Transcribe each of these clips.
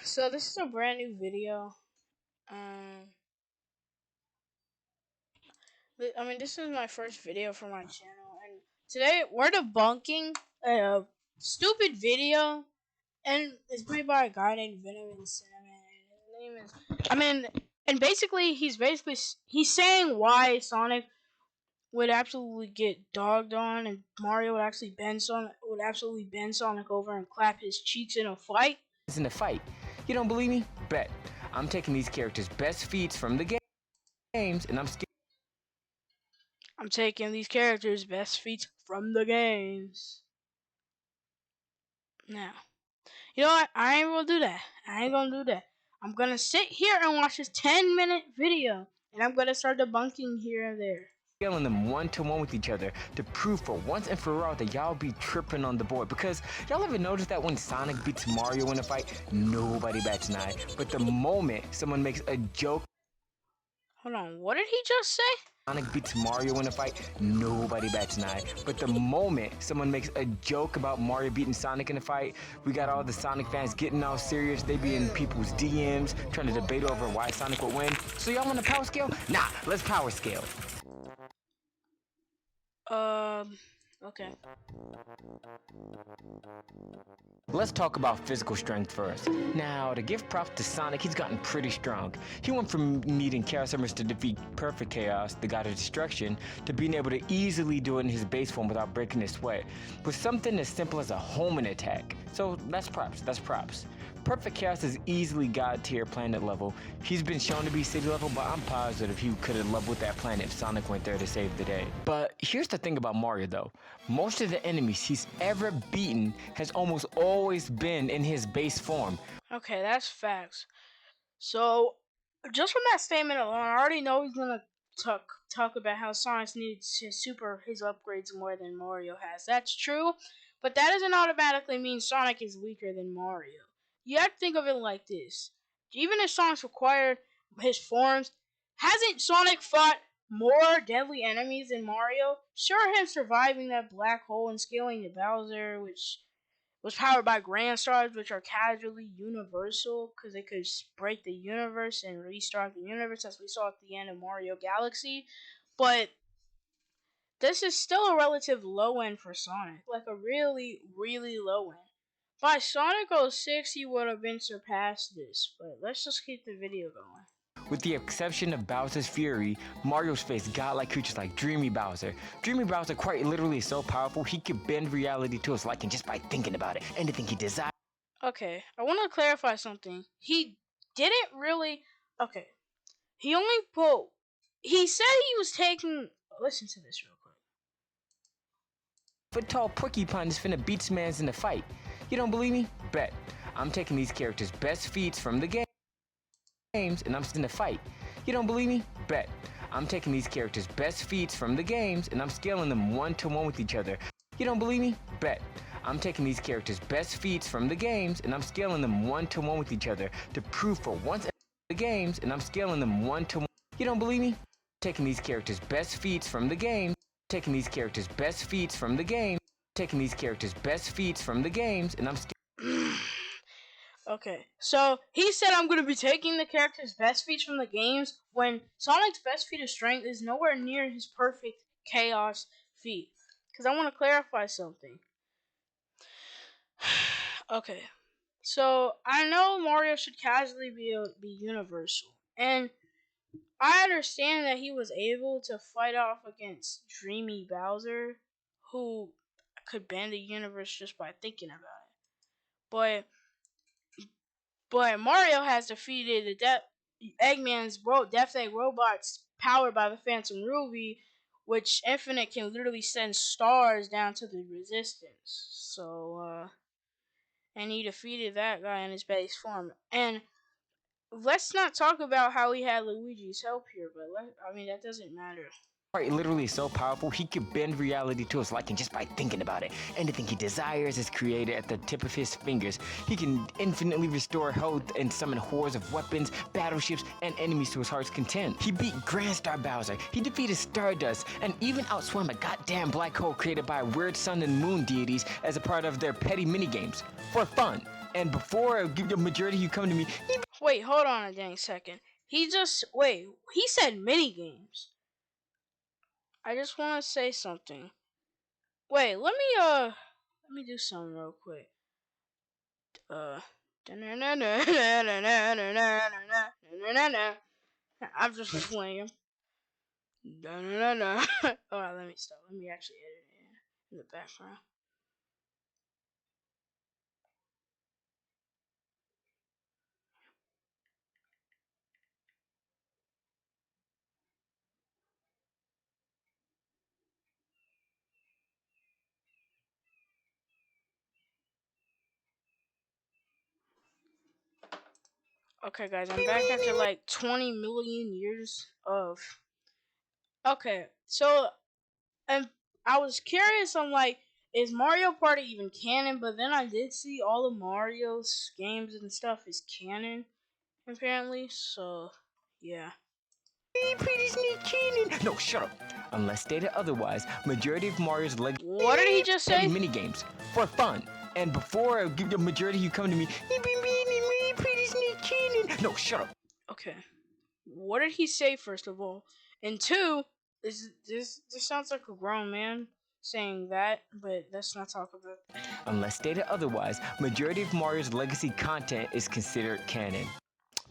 So this is a brand new video. Um, this is my first video for my channel, and today we're debunking a stupid video, and it's made by a guy named Venom and Cinnamon, and his name is, and basically he's saying why Sonic would absolutely get dogged on, and Mario would absolutely bend Sonic over and clap his cheeks in a fight. In a fight. You don't believe me? Bet. I'm taking these characters' best feats from the games, and I'm taking these characters' best feats from the games. Now, you know what? I ain't gonna do that. I'm gonna sit here and watch this 10-minute video, and I'm gonna start debunking here and there. scaling them one-to-one with each other to prove for once and for all that y'all be tripping on the board. Because y'all ever notice that when Sonic beats Mario in a fight, nobody bats an eye. But the moment someone makes a joke, Hold on, what did he just say? Sonic beats Mario in a fight, nobody bats an eye. But the moment someone makes a joke about Mario beating Sonic in a fight, we got all the Sonic fans getting all serious. They be in people's DMs trying to debate over why Sonic would win. So y'all want a power scale? Nah, let's power scale. Okay. Let's talk about physical strength first. Now, to give props to Sonic, he's gotten pretty strong. He went from needing Chaos Emeralds to defeat Perfect Chaos, the god of destruction, to being able to easily do it in his base form without breaking his sweat, with something as simple as a homing attack. So that's props. Perfect Chaos is easily god tier planet level. He's been shown to be city level, but I'm positive he could have leveled that planet if Sonic went there to save the day. But here's the thing about Mario though. Most of the enemies he's ever beaten has almost always been in his base form. Okay, that's facts. So, just from that statement alone, I already know he's gonna talk about how Sonic needs his upgrades more than Mario has. That's true, but that doesn't automatically mean Sonic is weaker than Mario. You have to think of it like this. Even if Sonic's required his forms, hasn't Sonic fought more deadly enemies than Mario? Sure, him surviving that black hole and scaling the Bowser, which was powered by Grand Stars, which are casually universal because they could break the universe and restart the universe, as we saw at the end of Mario Galaxy. But this is still a relative low end for Sonic, like a really, really low end. By Sonic 06, he would have been surpassed this, but let's just keep the video going. With the exception of Bowser's Fury, Mario's faced godlike creatures like Dreamy Bowser. Dreamy Bowser quite literally is so powerful he could bend reality to his liking just by thinking about it. Anything he desires. Okay, I want to clarify something. He didn't really... Okay, he only put... He said he was taking... Listen to this real quick. Foot-tall porcupine is finna beat mans in a fight. You don't believe me? Bet. I'm taking these characters' best feats from the games, and I'm in a fight. You don't believe me? Bet. I'm taking these characters' best feats from the games, and I'm scaling them one-to-one with each other. You don't believe me? Bet. I'm taking these characters' best feats from the games, and I'm scaling them one-to-one with each other to prove for once the games, and I'm scaling them one-to-one. You don't believe me? Taking these characters' best feats from the game, taking these characters' best feats from the game, taking these characters' best feats from the games, and I'm Okay, so he said I'm going to be taking the character's best feats from the games when Sonic's best feat of strength is nowhere near his perfect chaos feat. Because I want to clarify something. Okay, so I know Mario should casually be universal, and I understand that he was able to fight off against Dreamy Bowser, who could bend the universe just by thinking about it. But Mario has defeated Eggman's Death Egg robots powered by the Phantom Ruby, which Infinite can literally send stars down to the Resistance. So, and he defeated that guy in his base form. And let's not talk about how he had Luigi's help here, but that doesn't matter. quite literally so powerful he could bend reality to his liking just by thinking about it. Anything he desires is created at the tip of his fingers. He can infinitely restore health and summon hordes of weapons, battleships, and enemies to his heart's content. He beat Grand Star Bowser, he defeated Stardust, and even outswam a goddamn black hole created by weird sun and moon deities as a part of their petty minigames. For fun. And before the majority of you come to me, Wait, hold on a dang second. He said mini games. I just want to say something. Wait, let me do something real quick. I'm just playing. Alright, let me stop. Let me actually edit it in the background. Okay, guys, I'm back after like 20 million years of. Okay, so and I was curious. I'm like, is Mario Party even canon? But then I did see all of Mario's games and stuff is canon, apparently. So, yeah. pretty sneak cheating. No, shut up. Unless stated otherwise, majority of Mario's legacy What did he just petty say? minigames for fun. And before the majority of you come to me, pretty sneak cheating. No, shut up. Okay. What did he say, first of all? And two, this sounds like a grown man saying that, but let's not talk about that. Unless stated otherwise, majority of Mario's legacy content is considered canon.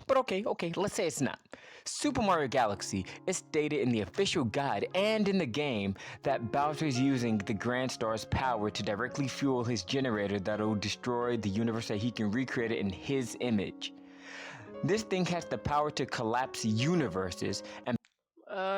But okay, let's say it's not. Super Mario Galaxy is stated in the official guide and in the game that Bowser is using the Grand Star's power to directly fuel his generator that'll destroy the universe that he can recreate it in his image. This thing has the power to collapse universes, and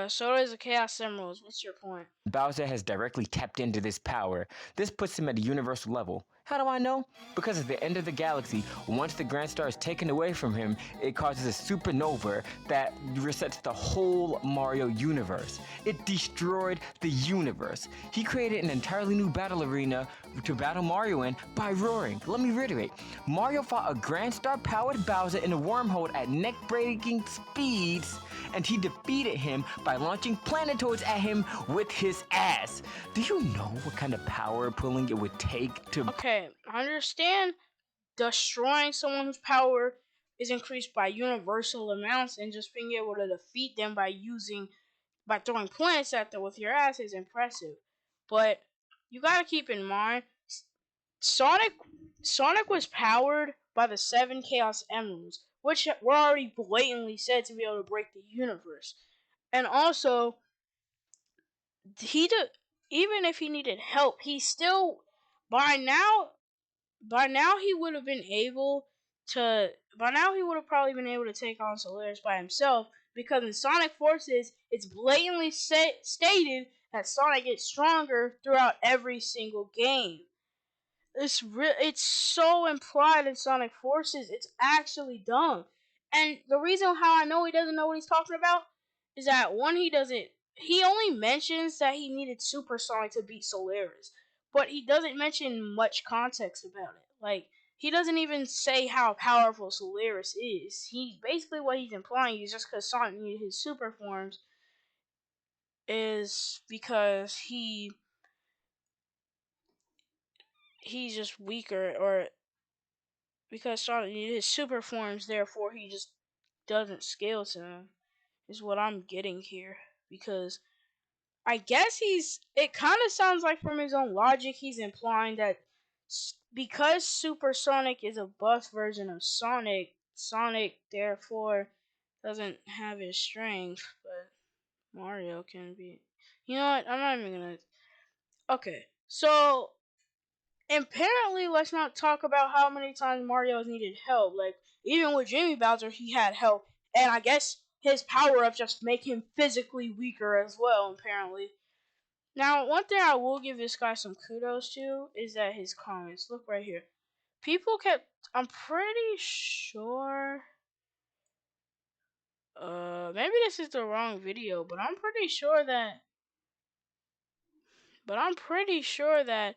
So does the Chaos Emeralds. What's your point? Bowser has directly tapped into this power. This puts him at a universal level. How do I know? Because at the end of the galaxy, once the Grand Star is taken away from him, it causes a supernova that resets the whole Mario universe. It destroyed the universe. He created an entirely new battle arena to battle Mario in by roaring. Let me reiterate. Mario fought a Grand Star powered Bowser in a wormhole at neck-breaking speeds, and he defeated him by launching planetoids at him with his ass. Do you know what kind of power pulling it would take to... Okay, I understand destroying someone whose power is increased by universal amounts and just being able to defeat them by throwing planets at them with your ass is impressive. But you gotta keep in mind Sonic Sonic was powered by the 7 Chaos Emeralds, which were already blatantly said to be able to break the universe. And also, he did, even if he needed help, he still by now by now he would have been able to by now he would have probably been able to take on Solaris by himself, because in Sonic Forces it's blatantly stated that Sonic gets stronger throughout every single game. It's so implied in Sonic Forces. It's actually dumb. And the reason how I know he doesn't know what he's talking about is that one, he only mentions that he needed Super Sonic to beat Solaris, but he doesn't mention much context about it. Like, he doesn't even say how powerful Solaris is. He basically, what he's implying is just because Sonic needed his super forms is because he's just weaker, or because Sonic needed his super forms, therefore he just doesn't scale to them, is what I'm getting here. Because I guess it kind of sounds like from his own logic, he's implying that because Super Sonic is a buff version of Sonic therefore doesn't have his strength, but Mario can be. You know what? I'm not even gonna. Okay, so apparently, let's not talk about how many times Mario has needed help. Like, even with Jimmy Bowser, he had help, and I guess his power-ups just make him physically weaker as well, apparently. Now, one thing I will give this guy some kudos to is that his comments. Look right here. People kept... I'm pretty sure... maybe this is the wrong video, but I'm pretty sure that... But I'm pretty sure that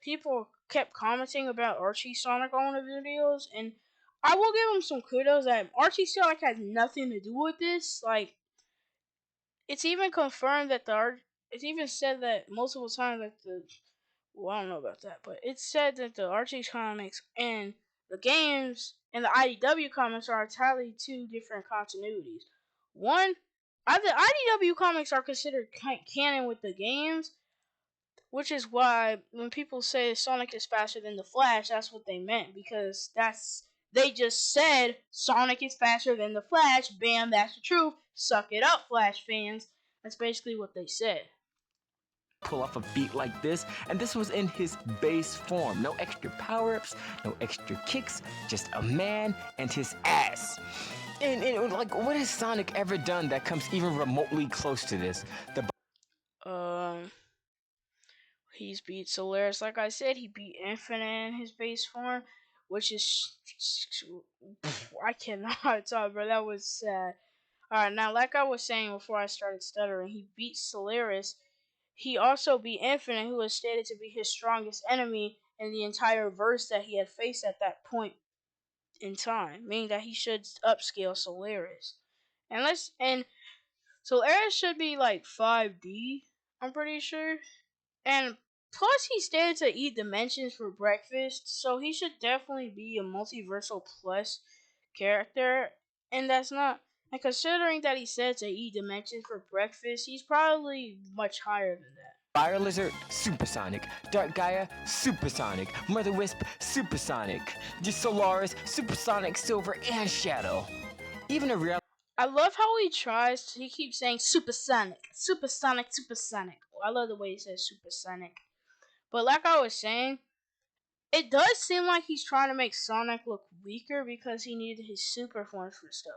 people kept commenting about Archie Sonic on the videos, and I will give him some kudos that Archie Sonic has nothing to do with this. Like, it's even confirmed that it's even said that multiple times that well, I don't know about that, but it's said that the Archie comics and the games and the IDW comics are entirely two different continuities. One, the IDW comics are considered canon with the games, which is why when people say Sonic is faster than the Flash, that's what they meant, because they just said Sonic is faster than the Flash. Bam, that's the truth. Suck it up, Flash fans. That's basically what they said. Pull off a feat like this, and this was in his base form. No extra power-ups, no extra kicks, just a man and his ass. And like, what has Sonic ever done that comes even remotely close to this? He's beat Solaris, like I said. He beat Infinite in his base form, which is I cannot talk, bro. That was sad. Alright, now like I was saying before I started stuttering, he beat Solaris. He also beat Infinite, who was stated to be his strongest enemy in the entire verse that he had faced at that point in time, meaning that he should upscale Solaris. And Solaris should be like 5D, I'm pretty sure. And plus he stated to eat dimensions for breakfast, so he should definitely be a multiversal plus character. And that's not, and considering that he said to eat dimensions for breakfast, he's probably much higher than that. Fire Lizard, Supersonic. Dark Gaia, Supersonic. Mother Wisp, Supersonic. Just Solaris, Supersonic, Silver, and Shadow. Even a real. I love how he keeps saying supersonic, supersonic, supersonic. I love the way he says supersonic. But like I was saying, it does seem like he's trying to make Sonic look weaker because he needed his super forms for stuff.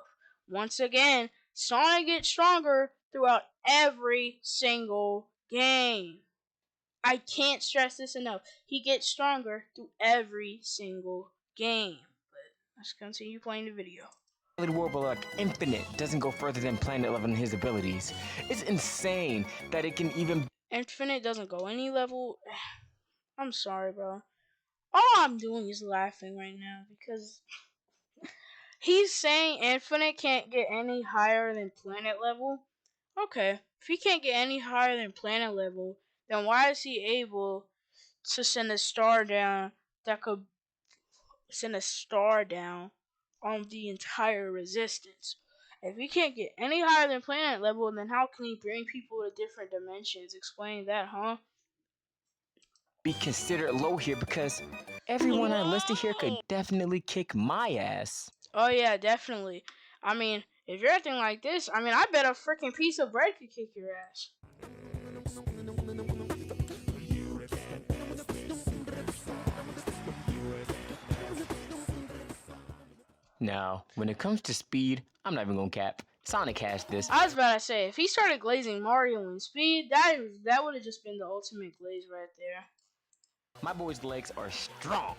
Once again, Sonic gets stronger throughout every single game. I can't stress this enough. He gets stronger through every single game. But let's continue playing the video. Warble like Infinite doesn't go further than Planet Level in his abilities. It's insane that it can even. Infinite doesn't go any level. I'm sorry, bro. All I'm doing is laughing right now because he's saying Infinite can't get any higher than planet level. Okay, if he can't get any higher than planet level, then why is he able to send a star down that could send a star down on the entire resistance? If he can't get any higher than planet level, then how can he bring people to different dimensions? Explain that, huh? Be considered low here because everyone I listed here could definitely kick my ass. Oh yeah, definitely. I mean, if you're acting like this, I bet a freaking piece of bread could kick your ass. Now, when it comes to speed, I'm not even gonna cap. Sonic has this. I was about to say, if he started glazing Mario in speed, that would have just been the ultimate glaze right there. My boy's legs are strong.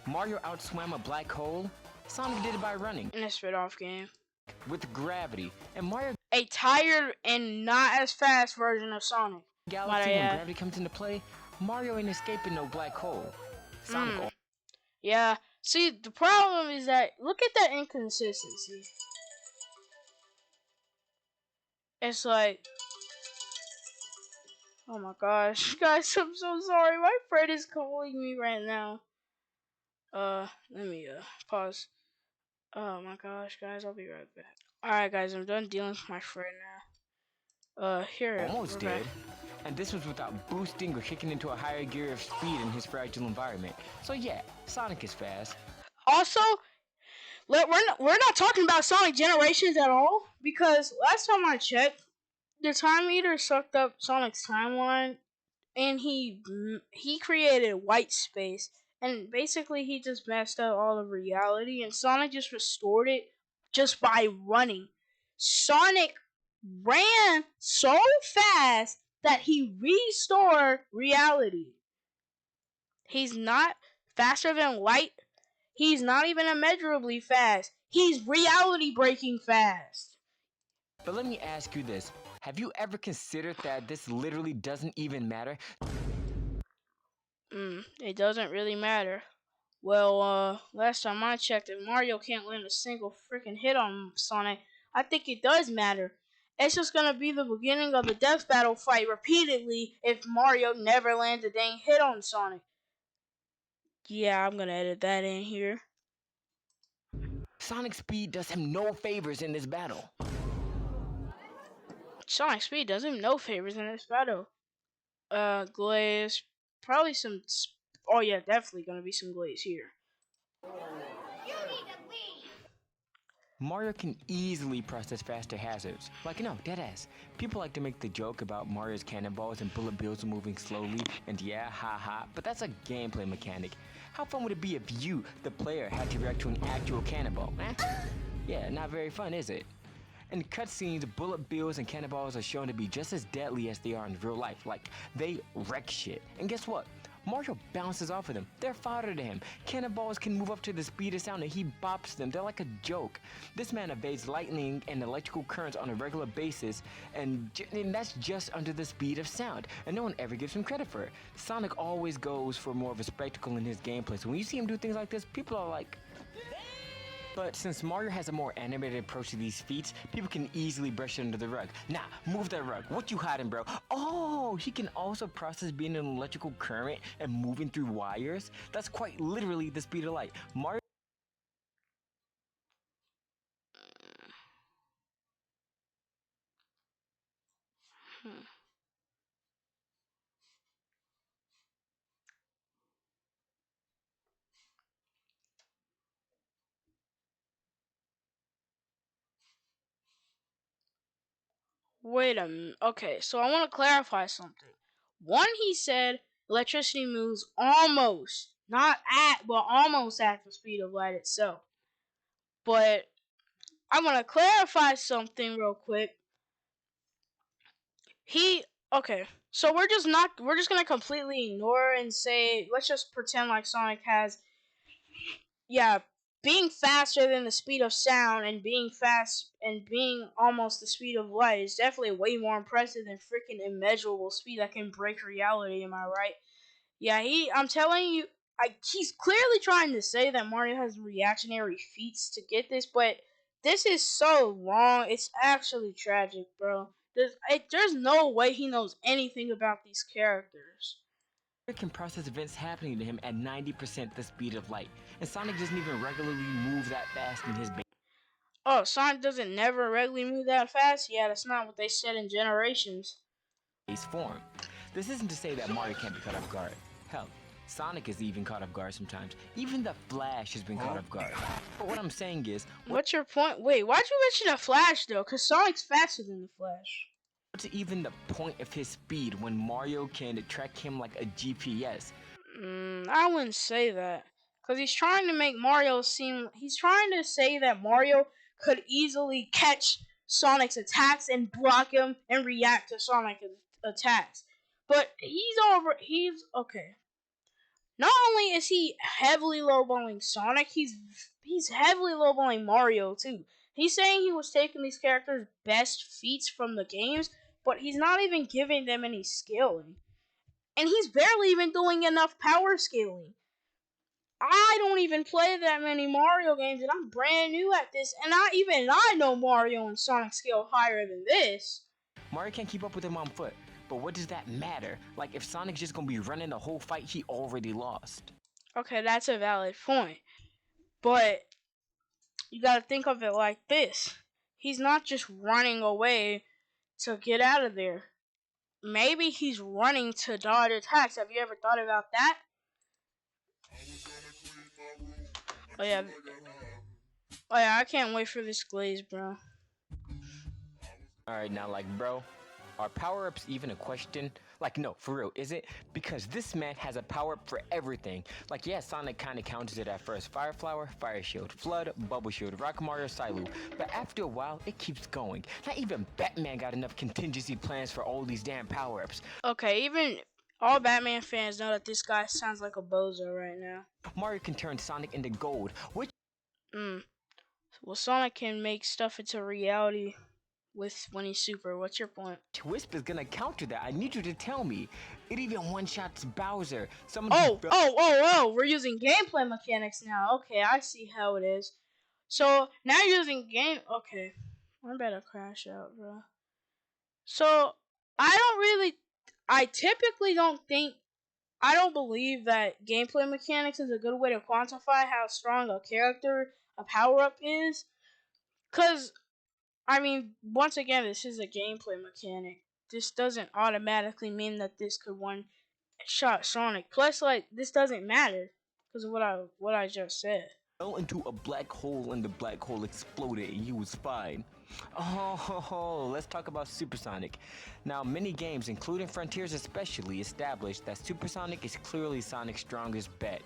Mario outswam a black hole. Sonic did it by running. In a spit-off game. With gravity. And Mario... A tired and not as fast version of Sonic. Galaxy, when gravity comes into play, Mario ain't escaping no black hole. Sonic... Yeah. See, the problem is that, look at that inconsistency. It's like... Oh my gosh. Guys, I'm so sorry. My friend is calling me right now. Let me, pause. Oh my gosh, guys, I'll be right back. Alright, guys, I'm done dealing with my friend now. Here. Almost dead. And this was without boosting or kicking into a higher gear of speed in his fragile environment. So yeah, Sonic is fast. Also, we're not talking about Sonic Generations at all, because last time I checked, the Time Eater sucked up Sonic's timeline, and he created white space, and basically he just messed up all of reality, and Sonic just restored it just by running. Sonic ran so fast that he restored reality. He's not faster than light. He's not even immeasurably fast. He's reality breaking fast. But let me ask you this. Have you ever considered that this literally doesn't even matter? It doesn't really matter. Well, last time I checked, if Mario can't land a single freaking hit on Sonic, I think it does matter. It's just gonna be the beginning of the death battle fight repeatedly if Mario never lands a dang hit on Sonic. Yeah, I'm gonna edit that in here. Sonic speed does him no favors in this battle. Sonic speed does him no favors in this battle. Glaze, probably some. Oh yeah, definitely gonna be some glaze here. Mario can easily process faster hazards. Like, no, deadass. People like to make the joke about Mario's cannonballs and bullet bills moving slowly, and yeah, haha, but that's a gameplay mechanic. How fun would it be if you, the player, had to react to an actual cannonball? Yeah, not very fun, is it? In cutscenes, bullet bills and cannonballs are shown to be just as deadly as they are in real life. Like, they wreck shit. And guess what? Mario bounces off of them. They're fodder to him. Cannonballs can move up to the speed of sound and he bops them. They're like a joke. This man evades lightning and electrical currents on a regular basis, and that's just under the speed of sound. And no one ever gives him credit for it. Sonic always goes for more of a spectacle in his gameplay. So when you see him do things like this, people are like, but since Mario has a more animated approach to these feats, people can easily brush it under the rug. Nah, move that rug. What you hiding, bro? Oh, he can also process being an electrical current and moving through wires. That's quite literally the speed of light. Mario Hmm. Wait a minute. Okay, so I want to clarify something. One, he said electricity moves almost, not at, but almost at the speed of light itself. But I want to clarify something real quick. Okay, so we're just gonna completely ignore and say, let's just pretend like Sonic has, yeah, being faster than the speed of sound and being fast and being almost the speed of light is definitely way more impressive than freaking immeasurable speed that can break reality. Am I right? Yeah, I'm telling you, he's clearly trying to say that Mario has reactionary feats to get this, but this is so wrong. It's actually tragic, bro. There's no way he knows anything about these characters. can process events happening to him at 90% the speed of light, and Sonic doesn't even regularly move that fast in his Oh, Sonic doesn't never regularly move that fast? Yeah, that's not what they said in Generations. base form. This isn't to say that Mario can't be caught off guard. Hell, Sonic is even caught off guard sometimes. Even the Flash has been caught off guard. But what I'm saying is, What's your point? Wait, why'd you mention the Flash, though? Because Sonic's faster than the Flash. what's even the point of his speed when Mario can track him like a GPS? I wouldn't say that. Because he's trying to make Mario seem. He's trying to say that Mario could easily catch Sonic's attacks and block him and react to Sonic's attacks. But He's. Okay. Not only is he heavily lowballing Sonic, he's heavily lowballing Mario too. He's saying he was taking these characters' best feats from the games, but he's not even giving them any scaling. And he's barely even doing enough power scaling. I don't even play that many Mario games, and I'm brand new at this, and I know Mario and Sonic scale higher than this. Mario can't keep up with him on foot. But what does that matter? Like, if Sonic's just gonna be running the whole fight, he already lost. Okay, that's a valid point. But you gotta think of it like this. He's not just running away to get out of there. Maybe he's running to dodge attacks. Have you ever thought about that? Oh yeah. Oh yeah, I can't wait for this glaze, bro. Alright, now, like, bro, are power ups even a question? Like, no, for real, is it? Because this man has a power up for everything. Like, yeah, Sonic kinda counters it at first. Fire Flower, Fire Shield, Flood, Bubble Shield, Rock Mario, Silu. But after a while, it keeps going. Not even Batman got enough contingency plans for all these damn power ups. Okay, even all Batman fans know that this guy sounds like a bozo right now. Mario can turn Sonic into gold, which Well, Sonic can make stuff into reality with when he's super. What's your point? Wisp is gonna counter that. I need you to tell me. It even one-shots Bowser. We're using gameplay mechanics now. Okay, I see how it is. So now you're using game. Okay, I better crash out, bro. So I typically don't think I don't believe that gameplay mechanics is a good way to quantify how strong a character, a power up is. Because, I mean, once again, this is a gameplay mechanic. This doesn't automatically mean that this could one shot Sonic. Plus, like, this doesn't matter because of what I just said. Fell into a black hole and the black hole exploded and he was fine. Oh, let's talk about Supersonic. Now, many games, including Frontiers especially, established that Supersonic is clearly Sonic's strongest bet.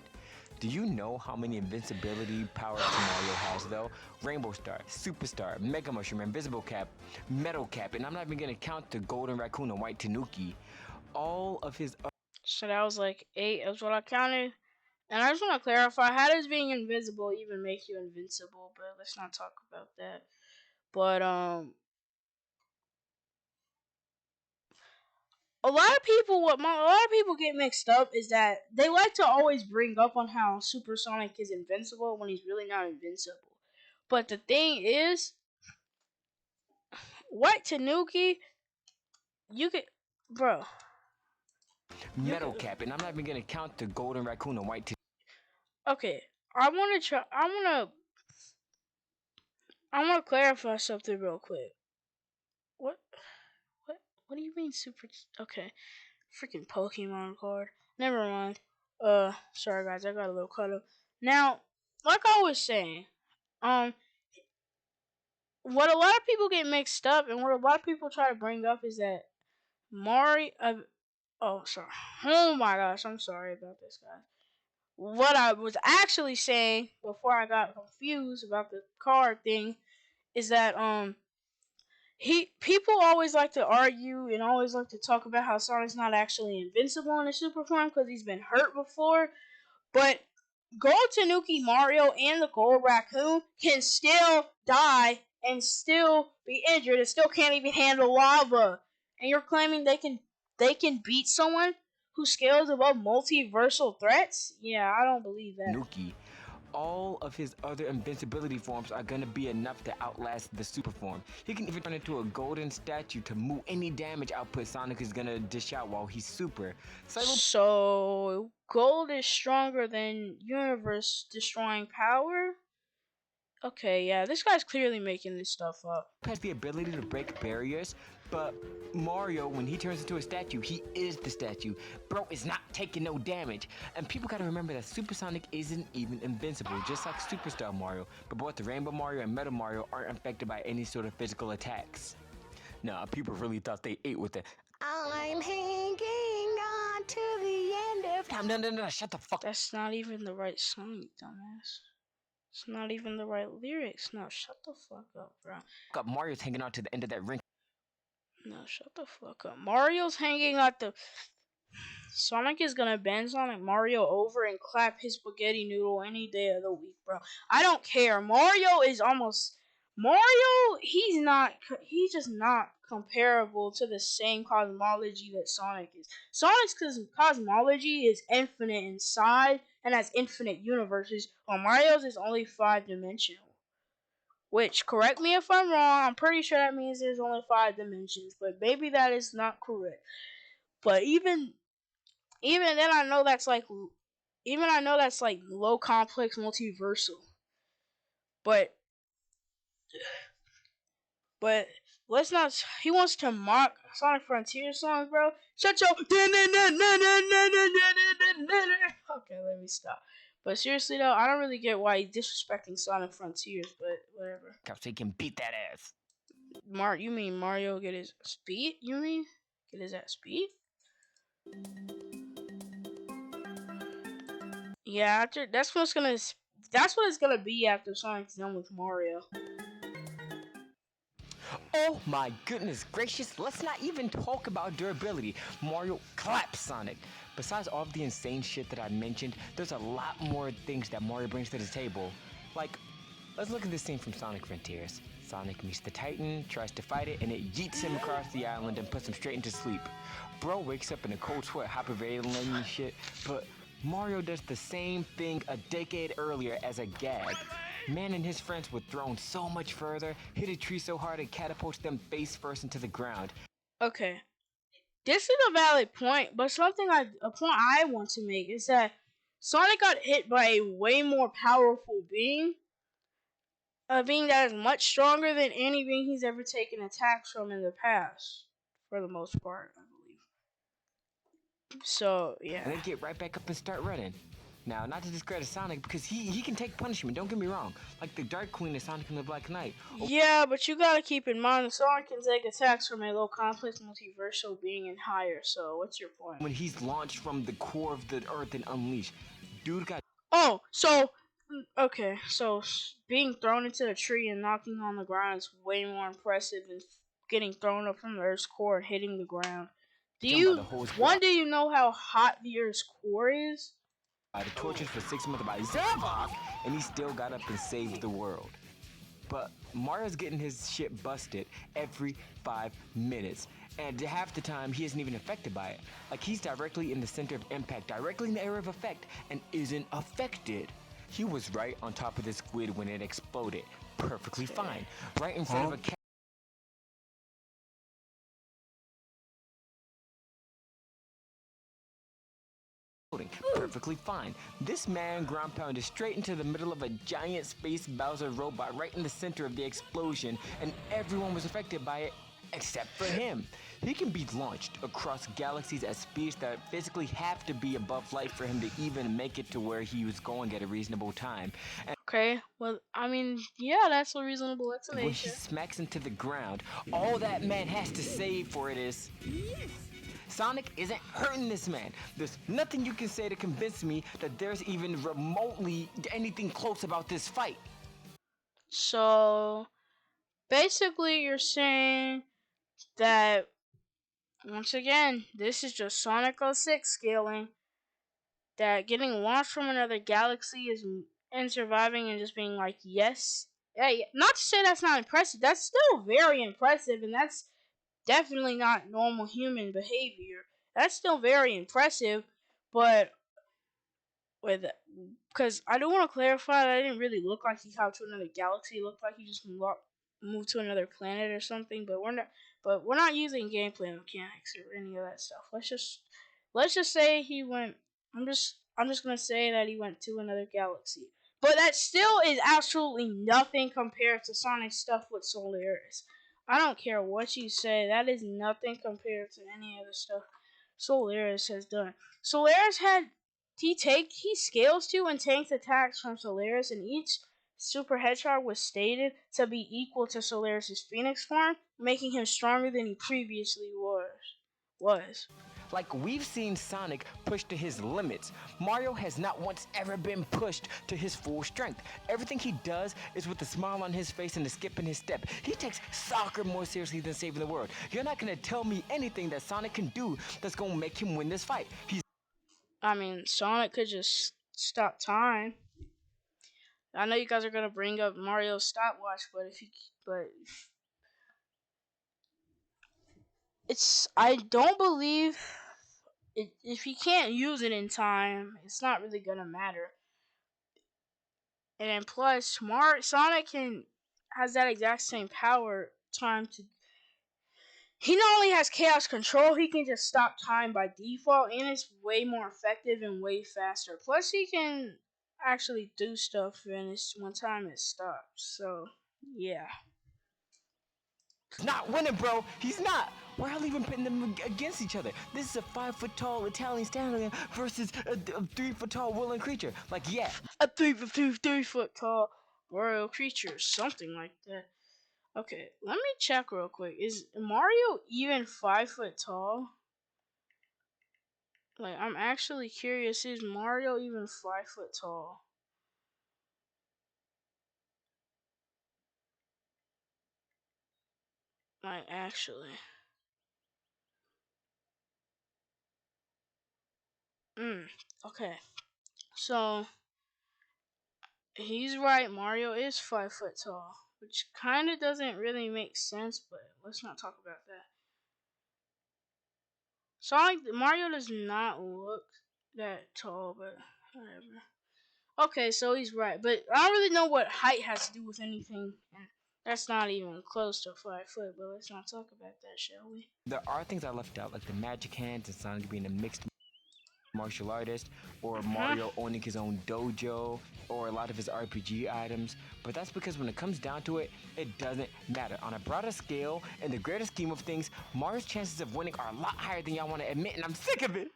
Do you know how many invincibility power-ups Mario has though? Rainbow Star, Superstar, Mega Mushroom, Invisible Cap, Metal Cap, and I'm not even gonna count the Golden Raccoon and White Tanuki. All of his So that was like 8 is what I counted. And I just want to clarify, how does being invisible even make you invincible? But let's not talk about that. But a lot of people get mixed up is that they like to always bring up on how Supersonic is invincible when he's really not invincible. But the thing is, White Tanuki, you could, bro, Metal Cap, and I'm not even gonna count the Golden Raccoon and White Tanuki. okay, I want to clarify something real quick. What? What? What do you mean super? Okay, freaking Pokemon card. Never mind. Sorry guys, I got a little cut up. Now, like I was saying, um, what a lot of people get mixed up, and what a lot of people try to bring up is that Mario. Oh, sorry. Oh my gosh, I'm sorry about this, guys. What I was actually saying before I got confused about the card thing is that people always like to argue and always like to talk about how Sonic's not actually invincible in the super form because he's been hurt before. But Gold Tanuki Mario and the Gold Raccoon can still die and still be injured and still can't even handle lava. And you're claiming they can beat someone who scales above multiversal threats? Yeah, I don't believe that. Nuki. All of his other invincibility forms are gonna be enough to outlast the super form. He can even turn into a golden statue to move any damage output Sonic is gonna dish out while he's super. So gold is stronger than universe destroying power? Okay, yeah, this guy's clearly making this stuff up. Has the ability to break barriers, but Mario, when he turns into a statue, he is the statue. Bro is not taking no damage. And people gotta remember that Supersonic isn't even invincible, just like Superstar Mario. But both the Rainbow Mario and Metal Mario aren't affected by any sort of physical attacks. Nah, people really thought they ate with the I'm hanging on to the end of time. No, shut the fuck. That's not even the right song, you dumbass. It's not even the right lyrics. No, shut the fuck up, bro. Up, Mario's hanging on to the end of that ring. No, shut the fuck up. Mario's hanging at the. Sonic is gonna bend Sonic Mario over and clap his spaghetti noodle any day of the week, bro. I don't care. Mario is almost. Mario, he's just not comparable to the same cosmology that Sonic is. Sonic's cosmology is infinite inside and has infinite universes, while Mario's is only 5-dimensional. Which, correct me if I'm wrong, I'm pretty sure that means there's only 5 dimensions, but maybe that is not correct. But even then, I know that's like low complex multiversal. But let's not. He wants to mock Sonic Frontier songs, bro. Shut your. Okay, let me stop. But seriously though, I don't really get why he's disrespecting Sonic Frontiers, but whatever. So he can beat that ass. You mean Mario get his speed? You mean get his ass speed? Yeah, that's what it's gonna be after Sonic's done with Mario. Oh my goodness gracious, let's not even talk about durability. Mario claps Sonic. Besides all of the insane shit that I mentioned, there's a lot more things that Mario brings to the table. Like, let's look at this scene from Sonic Frontiers. Sonic meets the Titan, tries to fight it, and it yeets him across the island and puts him straight into sleep. Bro wakes up in a cold sweat, hyperventilating and shit, but Mario does the same thing a decade earlier as a gag. Man and his friends were thrown so much further, hit a tree so hard it catapults them face first into the ground. Okay. this is a valid point, but a point I want to make is that Sonic got hit by a way more powerful being, a being that is much stronger than any being he's ever taken attacks from in the past, for the most part, I believe. So And yeah. then get right back up and start running. Now, not to discredit Sonic, because he can take punishment, don't get me wrong. Like the Dark Queen in Sonic and the Black Knight. Yeah, but you gotta keep in mind Sonic can take attacks from a low complex multiversal being and higher, so what's your point? When he's launched from the core of the Earth and unleashed, dude got Oh, so okay, so being thrown into the tree and knocking on the ground is way more impressive than getting thrown up from the Earth's core and hitting the ground. jumped by the whole squad. Do you know how hot the Earth's core is? By the tortures for 6 months by Zavok, and he still got up and saved the world. But Mario's getting his shit busted every 5 minutes. And half the time, he isn't even affected by it. Like, he's directly in the center of impact, directly in the area of effect, and isn't affected. He was right on top of the squid when it exploded. Perfectly fine. Right in front of a cat. Perfectly fine. This man ground pounded straight into the middle of a giant space Bowser robot right in the center of the explosion, and everyone was affected by it except for him. He can be launched across galaxies at speeds that physically have to be above light for him to even make it to where he was going at a reasonable time. And Okay, well, I mean, yeah, that's a reasonable when he explanation. smacks into the ground, all that man has to say for it is, Sonic isn't hurting this man. There's nothing you can say to convince me that there's even remotely anything close about this fight. So, basically, you're saying that, once again, this is just Sonic 06 scaling, that getting launched from another galaxy is and surviving and just being like, yes. Yeah, not to say that's not impressive. That's still very impressive, and that's definitely not normal human behavior. That's still very impressive, but with because I do want to clarify that I didn't really look like he hopped to another galaxy. It looked like he just moved to another planet or something. But we're not using gameplay mechanics or any of that stuff. Let's just say he went. I'm just gonna say that he went to another galaxy. But that still is absolutely nothing compared to Sonic's stuff with Solaris. I don't care what you say. That is nothing compared to any other stuff Solaris has done. Solaris had he scales to and tanks attacks from Solaris, and each Super Hedgehog was stated to be equal to Solaris' Phoenix form, making him stronger than he previously was. Like, we've seen Sonic pushed to his limits. Mario has not once ever been pushed to his full strength. Everything he does is with a smile on his face and a skip in his step. He takes soccer more seriously than saving the world. You're not gonna tell me anything that Sonic can do that's gonna make him win this fight. I mean, Sonic could just stop time. I know you guys are gonna bring up Mario's stopwatch, but I don't believe if he can't use it in time, it's not really gonna matter. And then plus, Sonic has that exact same power time to. He not only has chaos control, he can just stop time by default, and it's way more effective and way faster. Plus, he can actually do stuff when time is stopped. So, yeah. Not winning, bro. He's not. Why are you even putting them against each other? This is a 5 foot tall Italian stallion versus a 3 foot tall woolen creature. Like, yeah. A 3 foot tall royal creature, something like that. Okay, let me check real quick. Is Mario even 5 foot tall? Like, I'm actually curious. Is Mario even 5 foot tall? Like, actually. Okay. So, he's right. Mario is 5 foot tall. Which kind of doesn't really make sense, but let's not talk about that. Mario does not look that tall, but whatever. Okay, so he's right. But I don't really know what height has to do with anything. That's not even close to 5 foot, but let's not talk about that, shall we? There are things I left out, like the magic hands and Sonic being a mixed martial artist, or Uh-huh. Mario owning his own dojo, or a lot of his RPG items. But that's because when it comes down to it, it doesn't matter. On a broader scale, in the greater scheme of things, Mario's chances of winning are a lot higher than y'all want to admit, and I'm sick of it.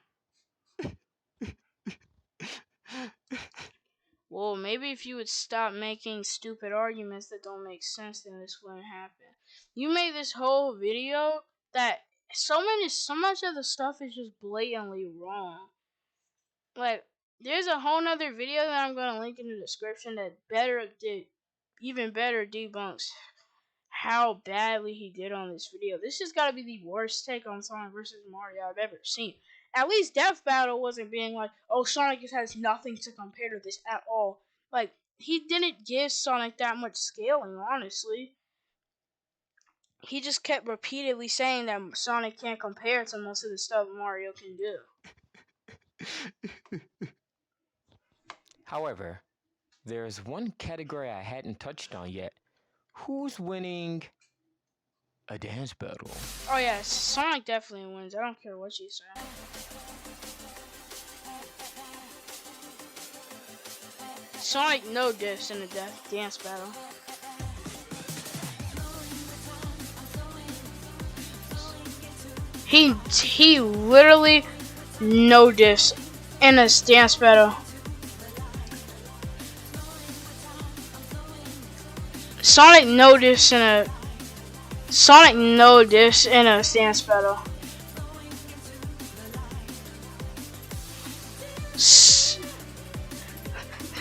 Well, maybe if you would stop making stupid arguments that don't make sense, then this wouldn't happen. You made this whole video that so much of the stuff is just blatantly wrong. Like, there's a whole nother video that I'm gonna link in the description that even better debunks how badly he did on this video. This has got to be the worst take on Sonic versus Mario I've ever seen. At least Death Battle wasn't being like, oh, Sonic just has nothing to compare to this at all. Like, he didn't give Sonic that much scaling, honestly. He just kept repeatedly saying that Sonic can't compare to most of the stuff Mario can do. However, there's one category I hadn't touched on yet. Who's winning a dance battle? Oh, yeah, Sonic definitely wins. I don't care what you say. Sonic no diss in the dance battle. He literally no diss in a dance battle. Sonic no diss in a dance battle.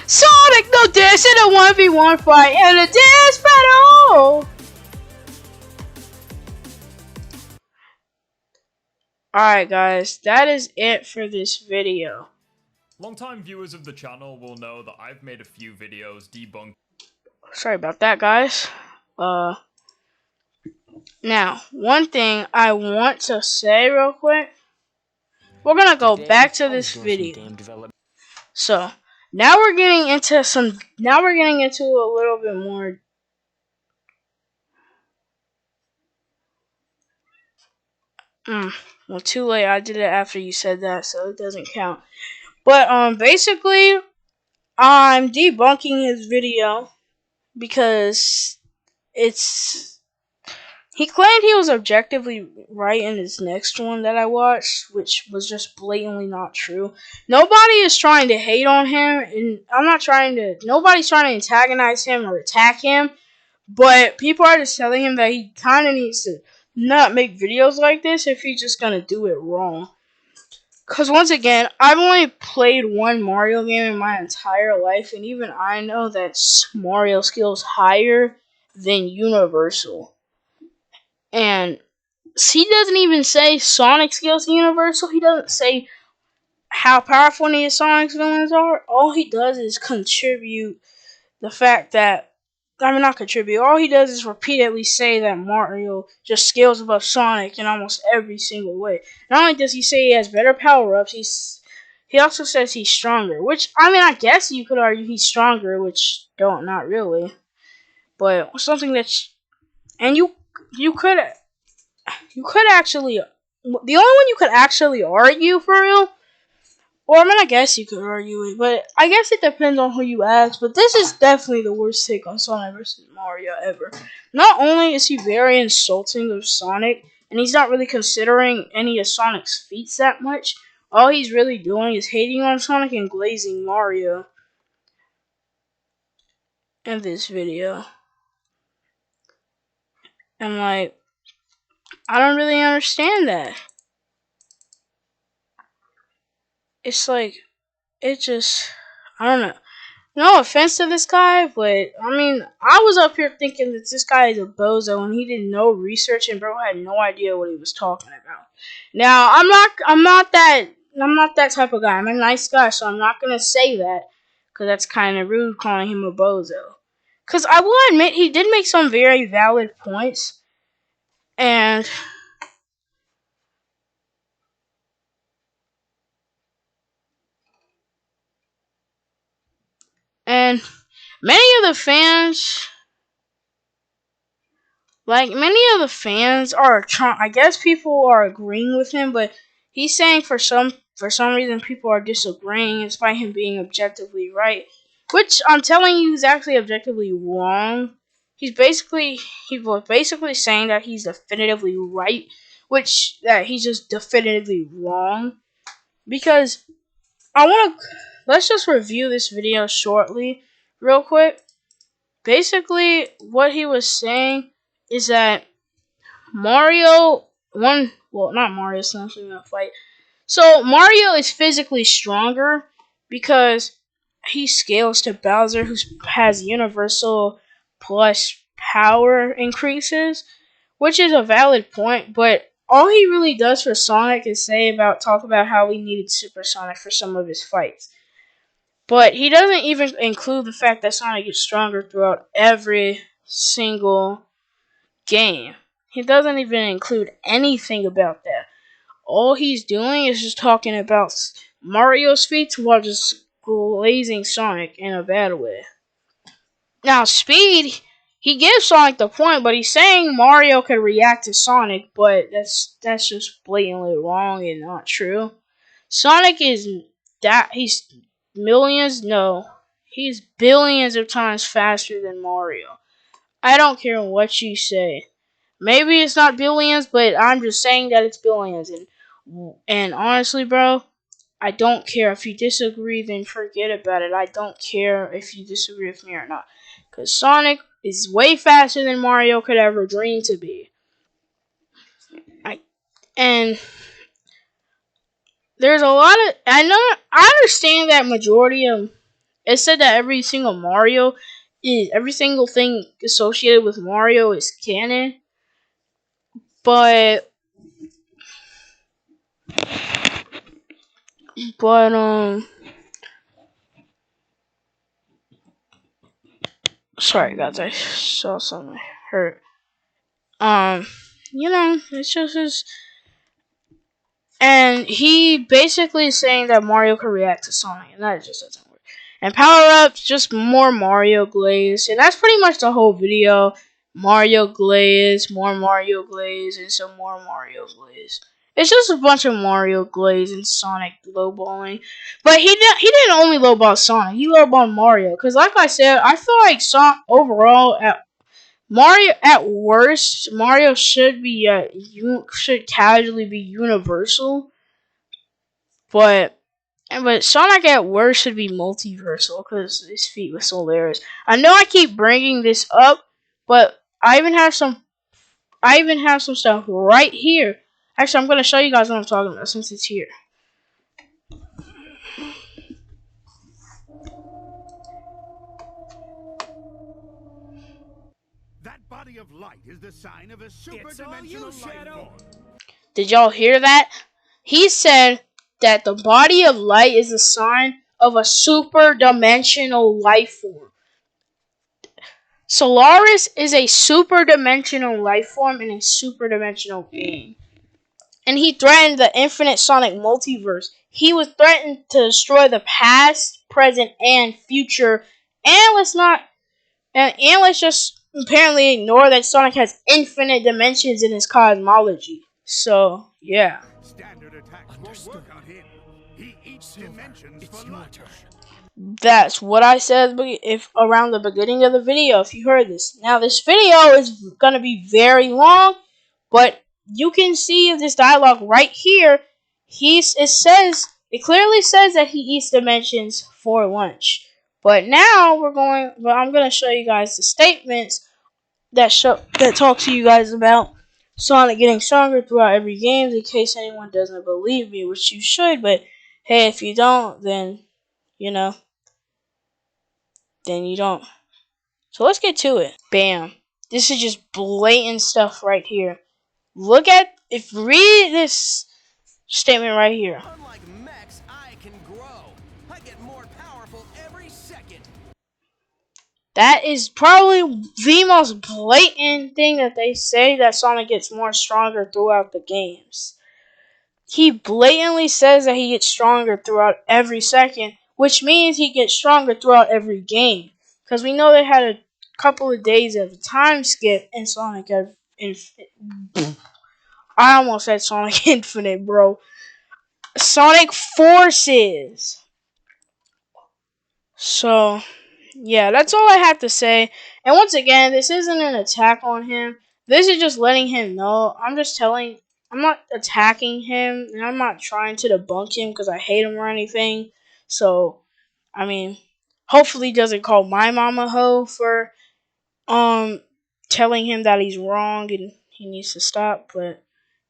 Sonic no diss in a 1v1 fight in a dance battle. Alright guys, that is it for this video. Longtime viewers of the channel will know that I've made a few videos debunking. Sorry about that, guys. Now, one thing I want to say real quick. We're gonna go Today, back to I was this doing some video. game development. So, now we're getting into a little bit more. Well, too late. I did it after you said that, so it doesn't count. But, basically, I'm debunking his video because he claimed he was objectively right in his next one that I watched, which was just blatantly not true. Nobody is trying to hate on him, and nobody's trying to antagonize him or attack him, but people are just telling him that he kind of needs to not make videos like this if he's just gonna do it wrong. Because once again, I've only played one Mario game in my entire life, and even I know that Mario skills higher than Universal. And he doesn't even say Sonic skills Universal. He doesn't say how powerful any of Sonic's villains are. All he does is contribute the fact that not contribute. All he does is repeatedly say that Mario just scales above Sonic in almost every single way. Not only does he say he has better power-ups, he also says he's stronger. Which, I guess you could argue he's stronger, which not really. But something that's... And you could actually... The only one you could actually argue for real... Or, I guess you could argue it, but I guess it depends on who you ask. But this is definitely the worst take on Sonic vs. Mario ever. Not only is he very insulting of Sonic, and he's not really considering any of Sonic's feats that much, all he's really doing is hating on Sonic and glazing Mario in this video. And, I don't really understand that. It's it just, I don't know. No offense to this guy, but I was up here thinking that this guy is a bozo and he did no research and bro had no idea what he was talking about. Now, I'm not that type of guy. I'm a nice guy, so I'm not gonna say that because that's kind of rude calling him a bozo. Because I will admit he did make some very valid points, and and many of the fans Like, many of the fans are I guess people are agreeing with him, but he's saying for some reason people are disagreeing despite him being objectively right, which I'm telling you is actually objectively wrong. He was basically saying that he's definitively right, which that he's just definitively wrong. Because let's just review this video shortly, real quick. Basically, what he was saying is that Mario won. Well, not Mario. It's not even a fight. So Mario is physically stronger because he scales to Bowser, who has universal plus power increases, which is a valid point. But all he really does for Sonic is talk about how he needed Super Sonic for some of his fights. But he doesn't even include the fact that Sonic gets stronger throughout every single game. He doesn't even include anything about that. All he's doing is just talking about Mario's feats while just glazing Sonic in a bad way. Now, speed, he gives Sonic the point, but he's saying Mario could react to Sonic, but that's just blatantly wrong and not true. Sonic he's millions, no, he's billions of times faster than Mario. I don't care what you say. Maybe it's not billions, but I'm just saying that it's billions. And honestly, bro, I don't care. If you disagree, then forget about it. I don't care if you disagree with me or not. Because Sonic is way faster than Mario could ever dream to be. And there's a lot of... I understand that majority of... It said that every single thing associated with Mario is canon. But sorry guys, I saw something hurt. It's just his. And he basically is saying that Mario can react to Sonic, and that just doesn't work. And power-ups, just more Mario glaze, and that's pretty much the whole video. Mario glaze, more Mario glaze, and some more Mario glaze. It's just a bunch of Mario glaze and Sonic lowballing. But he didn't only lowball Sonic, he lowballed Mario. Because like I said, I feel like Sonic overall, at worst, Mario should casually be universal. But Sonic at worst should be multiversal because his feat was so hilarious. I know I keep bringing this up, but I even have some stuff right here. Actually, I'm gonna show you guys what I'm talking about since it's here. That body of light is the sign of a super-dimensional life form. Did y'all hear that? He said that the body of light is a sign of a super-dimensional life form. Solaris is a super-dimensional life form in a super-dimensional game. And he threatened the infinite Sonic multiverse. He was threatened to destroy the past, present, and future. And let's just apparently ignore that Sonic has infinite dimensions in his cosmology. So, yeah. Standard attacks won't work on him. He eats dimensions for lunch. That's what I said around the beginning of the video, if you heard this. Now, this video is going to be very long, but you can see this dialogue right here. It clearly says that he eats dimensions for lunch. But now I'm going to show you guys the statements that talk to you guys about Sonic getting stronger throughout every game, in case anyone doesn't believe me, which you should. But hey, if you don't, then you don't. So let's get to it. Bam. This is just blatant stuff right here. Read this statement right here. Unlike mechs, I can grow. I get more powerful every second. That is probably the most blatant thing that they say, that Sonic gets more stronger throughout the games. He blatantly says that he gets stronger throughout every second, which means he gets stronger throughout every game. Because we know they had a couple of days of time skip in Sonic I almost said Sonic Infinite, bro. Sonic Forces. So, yeah, that's all I have to say. And once again, this isn't an attack on him. This is just letting him know. I'm not attacking him, and I'm not trying to debunk him because I hate him or anything. So, I mean, hopefully he doesn't call my mom a hoe for telling him that he's wrong and he needs to stop. But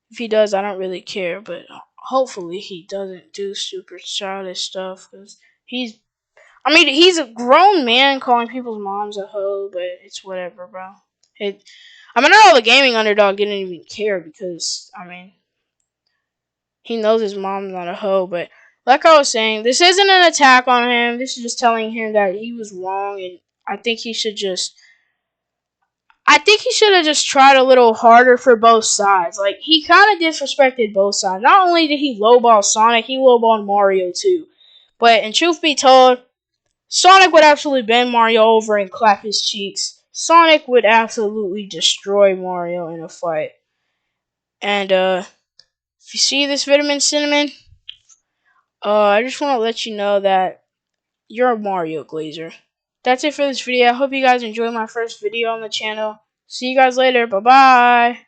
if he does, I don't really care. But hopefully he doesn't do super childish stuff because he's a grown man calling people's moms a hoe, but it's whatever, bro. I know the gaming underdog didn't even care because, he knows his mom's not a hoe, but like I was saying, this isn't an attack on him. This is just telling him that he was wrong, and I think he should just. I think he should have just tried a little harder for both sides. Like, he kind of disrespected both sides. Not only did he lowball Sonic, he lowballed Mario too. But, in truth be told, Sonic would absolutely bend Mario over and clap his cheeks. Sonic would absolutely destroy Mario in a fight. And, if you see this Vitamin Cinnamon, I just want to let you know that you're a Mario Glazer. That's it for this video. I hope you guys enjoyed my first video on the channel. See you guys later. Bye-bye.